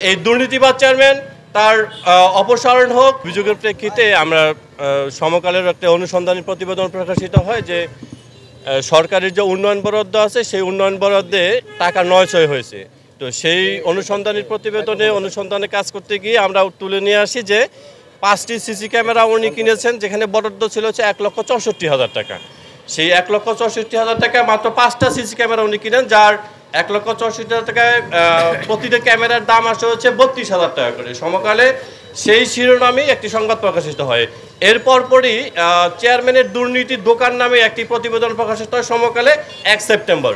এই দুর্নীতিবাজ চেয়ারম্যান তার অপসারণ হোক। অভিযোগের প্রেক্ষিতে আমরা সমকালের একটা অনুসন্ধানী প্রতিবেদন প্রকাশিত হয় যে সরকারের যে উন্নয়ন বরাদ্দ আছে সেই উন্নয়ন বরাদ্দে টাকা নয়ছয় হয়েছে। তো সেই অনুসন্ধানে কাজ করতে গিয়ে আমরা তুলে নিয়ে আসি যে 5টি সিসি ক্যামেরা উনি কিনেছেন, যেখানে বরাদ্দ ছিল হচ্ছে 1,64,000 টাকা। সেই 1,64,000 টাকা মাত্র 5টা সিসি ক্যামেরা উনি কিনেন, যার 1,64,000 টাকায় প্রতিটা ক্যামেরার দাম আসে হচ্ছে 32,000 টাকা করে। সমকালে সেই শিরোনামে একটি সংবাদ প্রকাশিত হয়। এরপর পরই চেয়ারম্যানের দুর্নীতির দোকান নামে একটি প্রতিবেদন প্রকাশিত হয় সমকালে 1 সেপ্টেম্বর।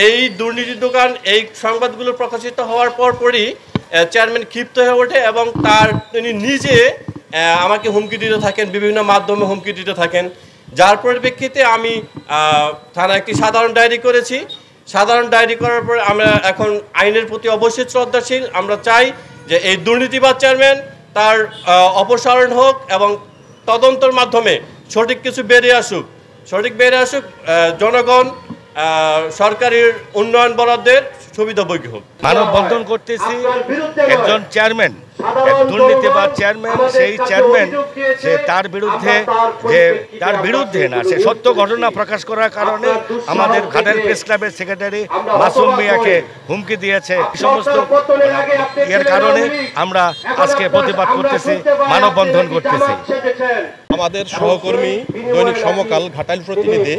এই দুর্নীতির দোকান এই সংবাদগুলো প্রকাশিত হওয়ার পরই চেয়ারম্যান ক্ষিপ্ত হয়ে ওঠে এবং তিনি নিজে আমাকে হুমকি দিতে থাকেন, বিভিন্ন মাধ্যমে হুমকি দিতে থাকেন। যার পরিপ্রেক্ষিতে আমি থানায় একটি সাধারণ ডায়েরি করেছি। সাধারণ ডায়েরি করার পর আমরা এখন আইনের প্রতি অবশ্যই শ্রদ্ধাশীল। আমরা চাই যে এই দুর্নীতিবাজ চেয়ারম্যান তার অপসারণ হোক এবং তদন্তের মাধ্যমে সঠিক কিছু বেরিয়ে আসুক। জনগণ সরকারের উন্নয়ন বরাদ্দের সুবিধাভোগী হোক। মানববন্ধন করতেছি একজন চেয়ারম্যান, দুর্নীতিবাজ চেয়ারম্যান, সেই চেয়ারম্যান তার বিরুদ্ধে না, সে সত্য ঘটনা প্রকাশ করার কারণে আমাদের ঘাটাইল প্রেস ক্লাবের সেক্রেটারি মাসুম মিয়াকে হুমকি দিয়েছে। এই সমস্ত এর কারণে আমরা আজকে প্রতিবাদ করতেছি, মানববন্ধন করতেছি। আমাদের সহকর্মী দৈনিক সমকাল ঘাটাইল প্রতিনিধি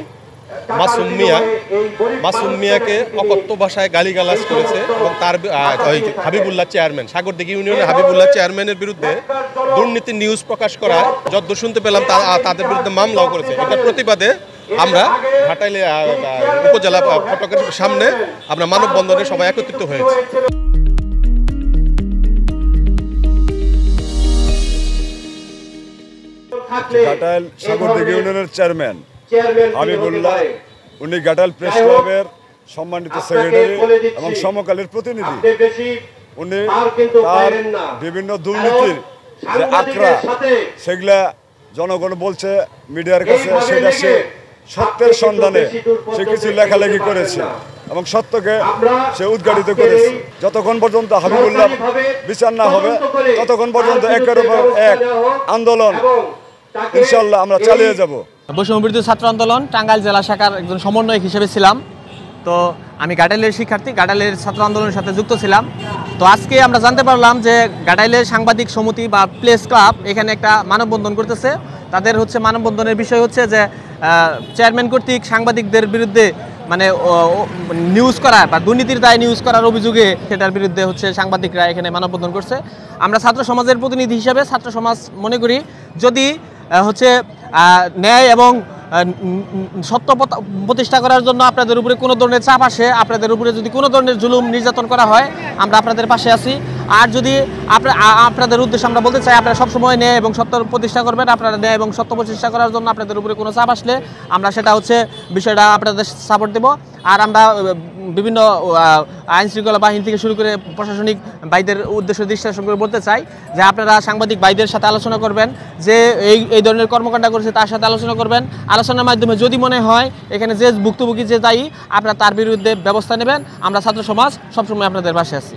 মাসুম মিয়াকে অকথ্য ভাষায় গালিগালাজ করেছে এবং তার হাবিবুল্লাহ চেয়ারম্যান, সাগরদিঘি ইউনিয়নের হাবিবুল্লাহ চেয়ারম্যানের বিরুদ্ধে দুর্নীতি নিউজ প্রকাশ করায় যতদূর শুনতে পেলাম তাদের বিরুদ্ধে মামলাও করেছে। এটার প্রতিবাদে আমরা ঘাটাইলে উপজেলা ফটকের সামনে আমরা মানববন্ধনে সবাই একত্রিত হয়েছি। ঘাটাইল সাগরদিঘি ইউনিয়নের চেয়ারম্যান হাবিবুল্লাহ, উনি ঘাটাইল প্রেস ক্লাবের সম্মানিত সেক্রেটারি এবং সমকালের প্রতিনিধি। উনি তার বিভিন্ন দুর্নীতির যে আঁকড়া সেগুলা জনগণ বলছে মিডিয়ার কাছে, সেটা সে সত্যের সন্ধানে সে কিছু লেখালেখি করেছে এবং সত্যকে সে উদ্ঘাটিত করেছে। যতক্ষণ পর্যন্ত হাবিবুল্লাহ বিচার না হবে ততক্ষণ পর্যন্ত একের উপর এক আন্দোলন ইনশাআল্লাহ আমরা চালিয়ে যাব। বৈষম্যবিরোধী ছাত্র আন্দোলন টাঙ্গাইল জেলা শাখার একজন সমন্বয়ক হিসেবে ছিলাম। তো আমি ঘাটাইলের শিক্ষার্থী, ঘাটাইলের ছাত্র আন্দোলনের সাথে যুক্ত ছিলাম। তো আজকে আমরা জানতে পারলাম যে ঘাটাইলের সাংবাদিক সমিতি বা প্রেস ক্লাব এখানে একটা মানববন্ধন করতেছে। তাদের মানববন্ধনের বিষয় হচ্ছে যে চেয়ারম্যান কর্তৃক সাংবাদিকদের বিরুদ্ধে নিউজ করা বা দুর্নীতির দায় নিউজ করার অভিযোগে সেটার বিরুদ্ধে সাংবাদিকরা এখানে মানববন্ধন করছে। আমরা ছাত্র সমাজের প্রতিনিধি হিসাবে ছাত্র সমাজ মনে করি যদি ন্যায় এবং সত্য প্রতিষ্ঠা করার জন্য আপনাদের উপরে কোনো ধরনের চাপ আসে, আপনাদের উপরে যদি কোনো ধরনের জুলুম নির্যাতন করা হয়, আমরা আপনাদের পাশে আছি। আর যদি আপনাদের উদ্দেশ্যে আমরা বলতে চাই, আপনারা সবসময় ন্যায় এবং সত্য প্রতিষ্ঠা করবেন। আপনারা ন্যায় এবং সত্য প্রতিষ্ঠা করার জন্য আপনাদের উপরে কোনো চাপ আসলে আমরা সেটা বিষয়টা আপনাদের সাপোর্ট দেব। আর আমরা বিভিন্ন আইন শৃঙ্খলা বাহিনী থেকে শুরু করে প্রশাসনিক ভাইদের উদ্দেশ্যে দৃষ্টি আকর্ষণ করে বলতে চাই যে আপনারা সাংবাদিক ভাইদের সাথে আলোচনা করবেন, যে এই ধরনের কর্মকাণ্ড করেছে তার সাথে আলোচনা করবেন। আলোচনার মাধ্যমে যদি মনে হয় এখানে যে ভুক্তভোগী যে দায়ী, আপনারা তার বিরুদ্ধে ব্যবস্থা নেবেন। আমরা ছাত্র সমাজ সবসময় আপনাদের পাশে আছি।